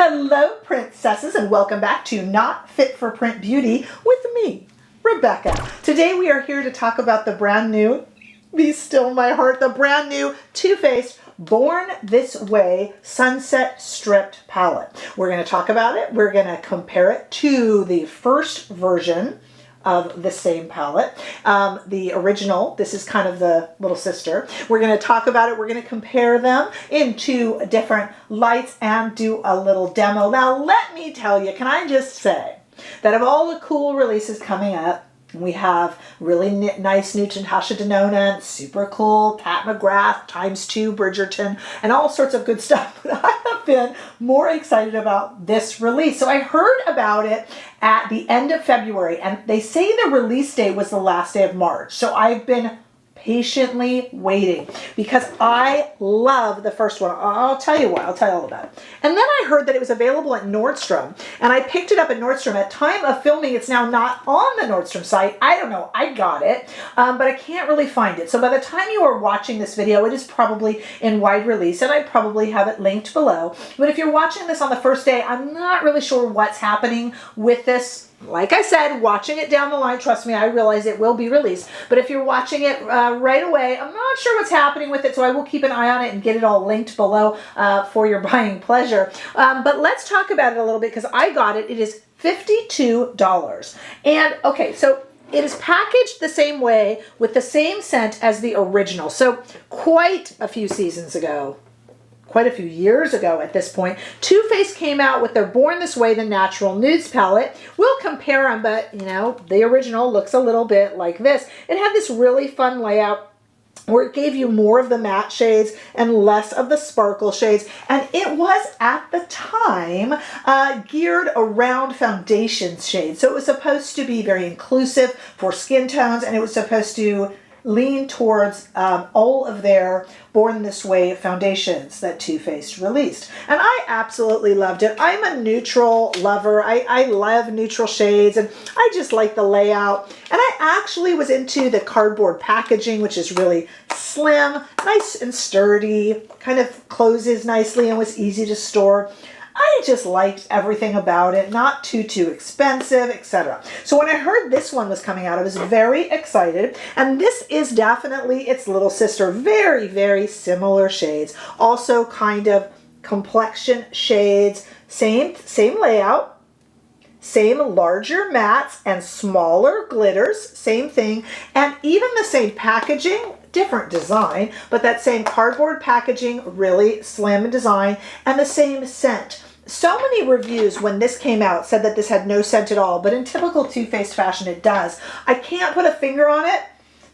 Hello, princesses, and welcome back to Not Fit for Print Beauty with me, Rebecca. Today we are here to talk about the brand new, Be Still My Heart, the brand new Too Faced Born This Way Sunset Stripped palette. We're going to talk about it. We're going to compare it to the first version of the same palette. The original, this is kind of the little sister. We're going to talk about it. We're going to compare them into different lights and do a little demo. Now, let me tell you, can I just say that of all the cool releases coming up, we have really nice new Tasha Denona, super cool Pat McGrath, ×2 Bridgerton, and all sorts of good stuff. But I have been more excited about this release. So I heard about it at the end of February, and they say the release date was the last day of March. So I've been patiently waiting because I love the first one. I'll tell you what, I'll tell you all about it. And then I heard that it was available at Nordstrom, and I picked it up at Nordstrom. At time of filming, it's now not on the Nordstrom site. I don't know, I got it, but I can't really find it. So by the time you are watching this video, it is probably in wide release, and I probably have it linked below. But if you're watching this on the first day, I'm not really sure what's happening with this. Like I said, watching it down the line, trust me, I realize it will be released. But if you're watching it right away, I'm not sure what's happening with it, so I will keep an eye on it and get it all linked below for your buying pleasure. But let's talk about it a little bit because I got it. It is $52. And okay, so it is packaged the same way with the same scent as the original. So quite a few seasons ago, quite a few years ago at this point, Too Faced came out with their Born This Way, the Natural Nudes palette. We'll compare them, but you know, the original looks a little bit like this. It had this really fun layout where it gave you more of the matte shades and less of the sparkle shades. And it was, at the time, geared around foundation shades. So it was supposed to be very inclusive for skin tones, and it was supposed to lean towards all of their Born This Way foundations that Too Faced released. And I absolutely loved it. I'm a neutral lover. I love neutral shades, and I just like the layout. And I actually was into the cardboard packaging, which is really slim, nice and sturdy, kind of closes nicely and was easy to store. I just liked everything about it, not too expensive, etc. So when I heard this one was coming out, I was very excited. And this is definitely its little sister. Very, very similar shades. Also kind of complexion shades. Same layout. Same larger mattes and smaller glitters. Same thing. And even the same packaging. Different design, but that same cardboard packaging, really slim design, and the same scent. So many reviews when this came out said that this had no scent at all, but in typical Too Faced fashion, it does. I can't put a finger on it.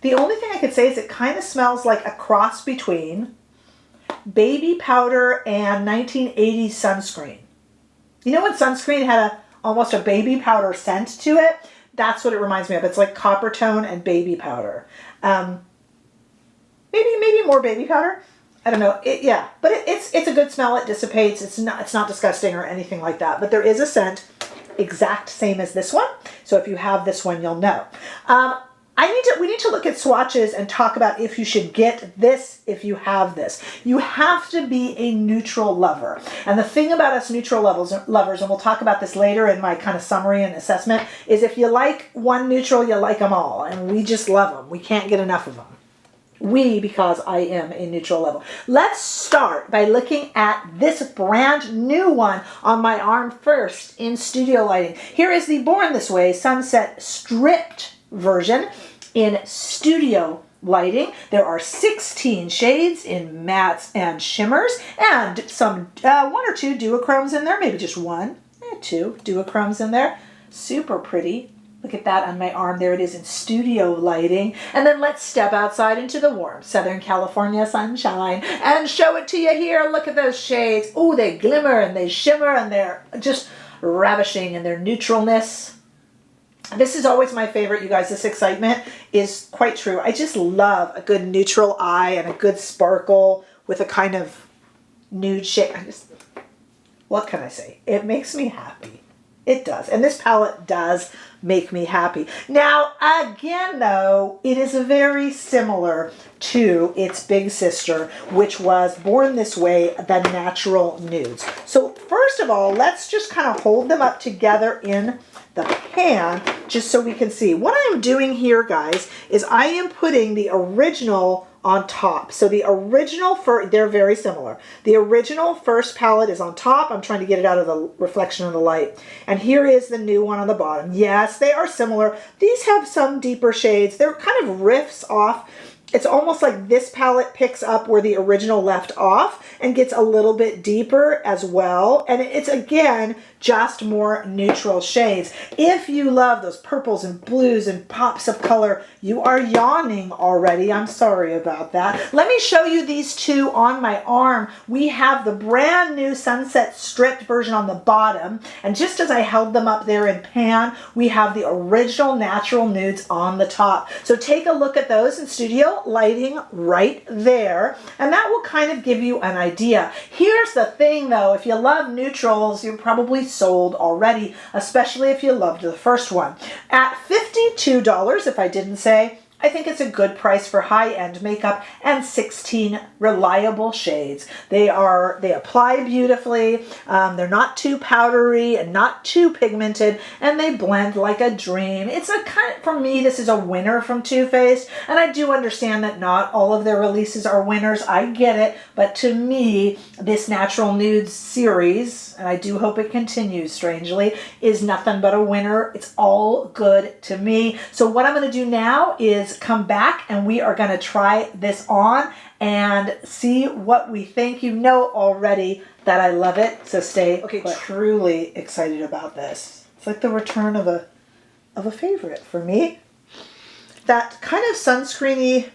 The only thing I could say is it kind of smells like a cross between baby powder and 1980s sunscreen. You know when sunscreen had almost a baby powder scent to it? That's what it reminds me of. It's like copper tone and baby powder. Maybe more baby powder. I don't know. Yeah, but it's a good smell. It dissipates. It's not disgusting or anything like that. But there is a scent, exact same as this one. So if you have this one, you'll know. We need to look at swatches and talk about if you should get this if you have this. You have to be a neutral lover. And the thing about us neutral lovers, and we'll talk about this later in my kind of summary and assessment, is if you like one neutral, you like them all. And we just love them. We can't get enough of them. Because I am a neutral level. Let's start by looking at this brand new one on my arm first in studio lighting. Here is the Born This Way Sunset Stripped version in studio lighting. There are 16 shades in mattes and shimmers, and some one or two duochromes in there, maybe just one, two duochromes in there. Super pretty. Look at that on my arm. There it is in studio lighting. And then let's step outside into the warm Southern California sunshine and show it to you here. Look at those shades. Oh, they glimmer and they shimmer and they're just ravishing in their neutralness. This is always my favorite, you guys. This excitement is quite true. I just love a good neutral eye and a good sparkle with a kind of nude shade. What can I say? It makes me happy. It does. And this palette does make me happy. Now, again, though, it is very similar to its big sister, which was Born This Way, the Natural Nudes. So first of of all, let's just kind of hold them up together in the pan just so we can see. What I'm doing here, guys, is I am putting the original on top. So the original, they're very similar. The original first palette is on top. I'm trying to get it out of the reflection of the light. And here is the new one on the bottom. Yes, they are similar. These have some deeper shades. They're kind of riffs off. It's almost like this palette picks up where the original left off and gets a little bit deeper as well. And it's, again, just more neutral shades. If you love those purples and blues and pops of color, you are yawning already. I'm sorry about that. Let me show you these two on my arm. We have the brand new Sunset Stripped version on the bottom. And just as I held them up there in pan, we have the original Natural Nudes on the top. So take a look at those in studio lighting right there. And that will kind of give you an idea. Here's the thing though, if you love neutrals, you're probably sold already, especially if you loved the first one. At $52, if I didn't say, I think it's a good price for high-end makeup and 16 reliable shades. They apply beautifully, they're not too powdery and not too pigmented, and they blend like a dream. It's a kind of, for me, this is a winner from Too Faced, and I do understand that not all of their releases are winners. I get it, but to me, this Natural Nudes series, and I do hope it continues, strangely, is nothing but a winner. It's all good to me. So what I'm going to do now is come back and we are going to try this on and see what we think. You know already that I love it, so stay put. Truly excited about this. It's like the return of a favorite for me. That kind of sunscreeny,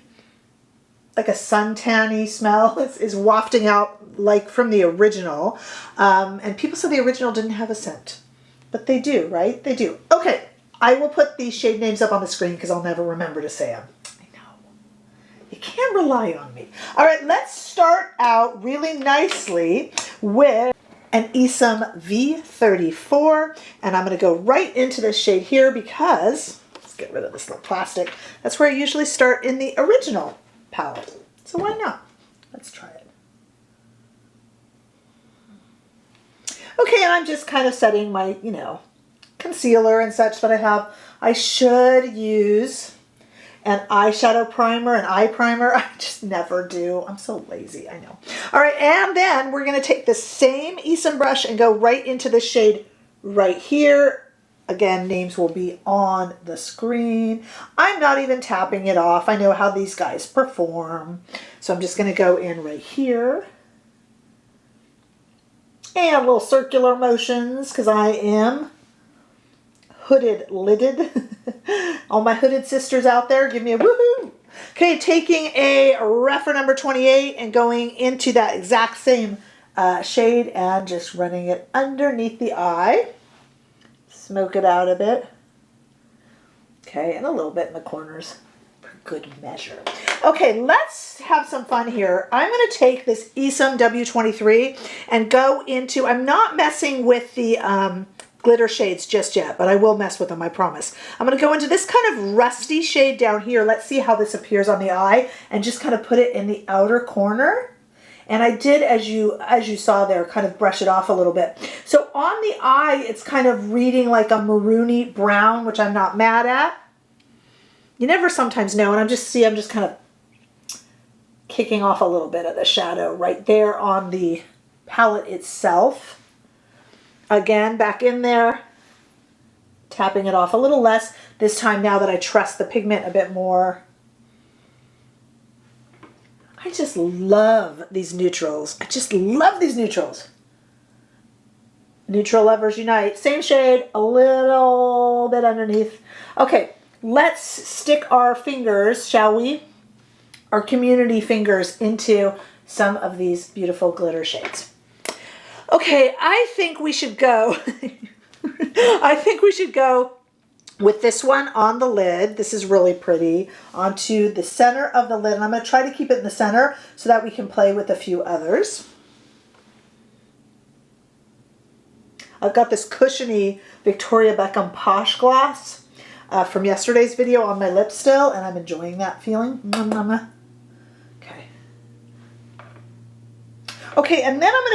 like a suntan-y smell is wafting out like from the original. And people said the original didn't have a scent, but they do, right? They do. Okay. I will put these shade names up on the screen because I'll never remember to say them. I know. You can't rely on me. All right, let's start out really nicely with an Esom V34. And I'm going to go right into this shade here because, let's get rid of this little plastic. That's where I usually start in the original palette. So why not? Let's try it. Okay, and I'm just kind of setting my, concealer and such that I have. I should use an eyeshadow primer, an eye primer. I just never do. I'm so lazy, I know. All right, and then we're going to take the same Esom brush and go right into the shade right here. Again, names will be on the screen. I'm not even tapping it off. I know how these guys perform. So I'm just going to go in right here. And little circular motions because I am hooded lidded. All my hooded sisters out there, give me a woohoo. Okay, taking a Rephr number 28 and going into that exact same shade and just running it underneath the eye. Smoke it out a bit. Okay, and a little bit in the corners for good measure. Okay, let's have some fun here. I'm going to take this Esom W23 and go into, I'm not messing with the glitter shades just yet, but I will mess with them, I promise. I'm going to go into this kind of rusty shade down here. Let's see how this appears on the eye and just kind of put it in the outer corner. And I did, as you saw there, kind of brush it off a little bit. So on the eye, it's kind of reading like a maroony brown, which I'm not mad at. You never sometimes know, and I'm just kind of kicking off a little bit of the shadow right there on the palette itself. Again, back in there, tapping it off a little less this time now that I trust the pigment a bit more. I just love these neutrals. I just love these neutrals. Neutral lovers unite. Same shade, a little bit underneath. Okay, let's stick our fingers, shall we? Our community fingers into some of these beautiful glitter shades. Okay, I think we should go. I think we should go with this one on the lid. This is really pretty. Onto the center of the lid. And I'm going to try to keep it in the center so that we can play with a few others. I've got this cushiony Victoria Beckham Posh gloss from yesterday's video on my lips still, and I'm enjoying that feeling. Okay. Okay, and then I'm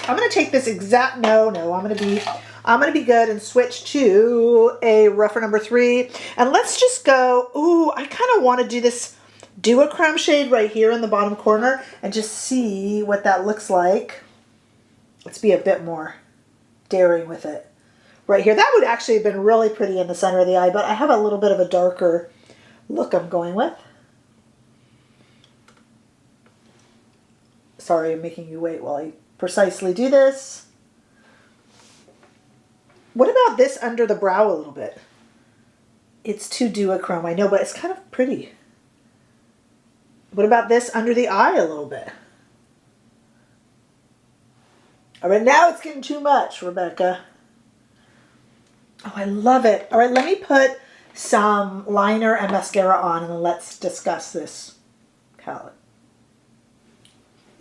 gonna take this exact, no, I'm gonna be good and switch to a rougher number 3. And let's just go, ooh, I kind of want to do this duochrome shade right here in the bottom corner and just see what that looks like. Let's be a bit more daring with it. Right here, that would actually have been really pretty in the center of the eye, but I have a little bit of a darker look I'm going with. Sorry, I'm making you wait while I precisely do this. What about this under the brow a little bit? It's too duochrome, I know, but it's kind of pretty. What about this under the eye a little bit? All right, now it's getting too much, Rebecca. Oh, I love it. All right, let me put some liner and mascara on and then let's discuss this palette.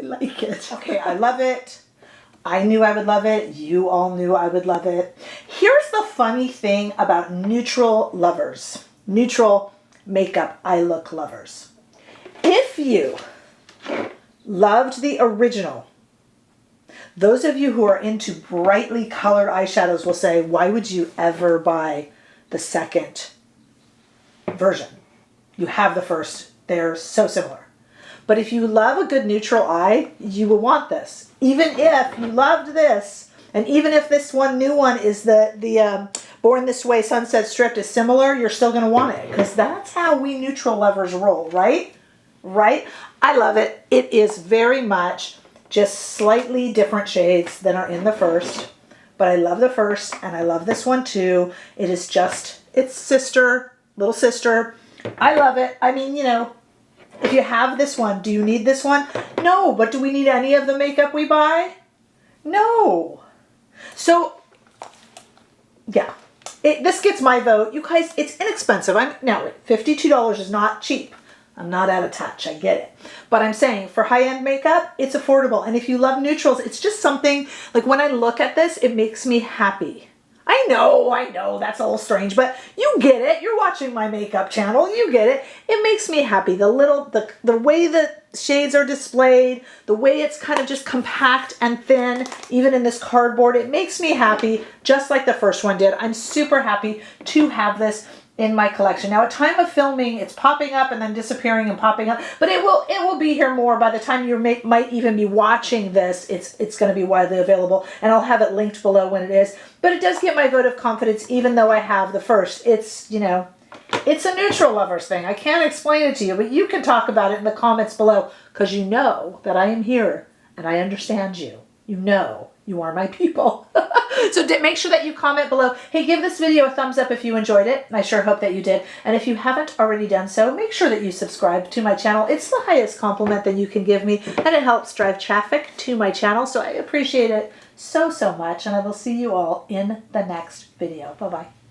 I like it. Okay, I love it. I knew I would love it. You all knew I would love it. Here's the funny thing about neutral lovers. Neutral makeup eye look lovers. If you loved the original, those of you who are into brightly colored eyeshadows will say, why would you ever buy the second version? You have the first. They're so similar. But if you love a good neutral eye, you will want this. Even if you loved this, and even if this new one is the Born This Way Sunset Strip is similar, you're still going to want it. Because that's how we neutral lovers roll, right? Right? I love it. It is very much just slightly different shades than are in the first. But I love the first, and I love this one too. It is just, it's sister, little sister. I love it. I mean, you know, if you have this one, do you need this one? No, but do we need any of the makeup we buy? No. So, yeah, this gets my vote. You guys, it's inexpensive. Now, $52 is not cheap. I'm not out of touch, I get it. But I'm saying for high-end makeup, it's affordable. And if you love neutrals, it's just something, like when I look at this, it makes me happy. I know, that's a little strange, but you get it. You're watching my makeup channel, you get it. It makes me happy. The way the shades are displayed, the way it's kind of just compact and thin, even in this cardboard, it makes me happy, just like the first one did. I'm super happy to have this in my collection. Now at time of filming, it's popping up and then disappearing and popping up, but it will be here more by the time you might even be watching this. It's going to be widely available, and I'll have it linked below when it is. But it does get my vote of confidence, even though I have the first. It's, you know, it's a neutral lovers thing. I can't explain it to you, but you can talk about it in the comments below, because you know that I am here and I understand you. You know you are my people. So make sure that you comment below. Hey, give this video a thumbs up if you enjoyed it. I sure hope that you did. And if you haven't already done so, make sure that you subscribe to my channel. It's the highest compliment that you can give me, and it helps drive traffic to my channel. So I appreciate it so, so much. And I will see you all in the next video. Bye-bye.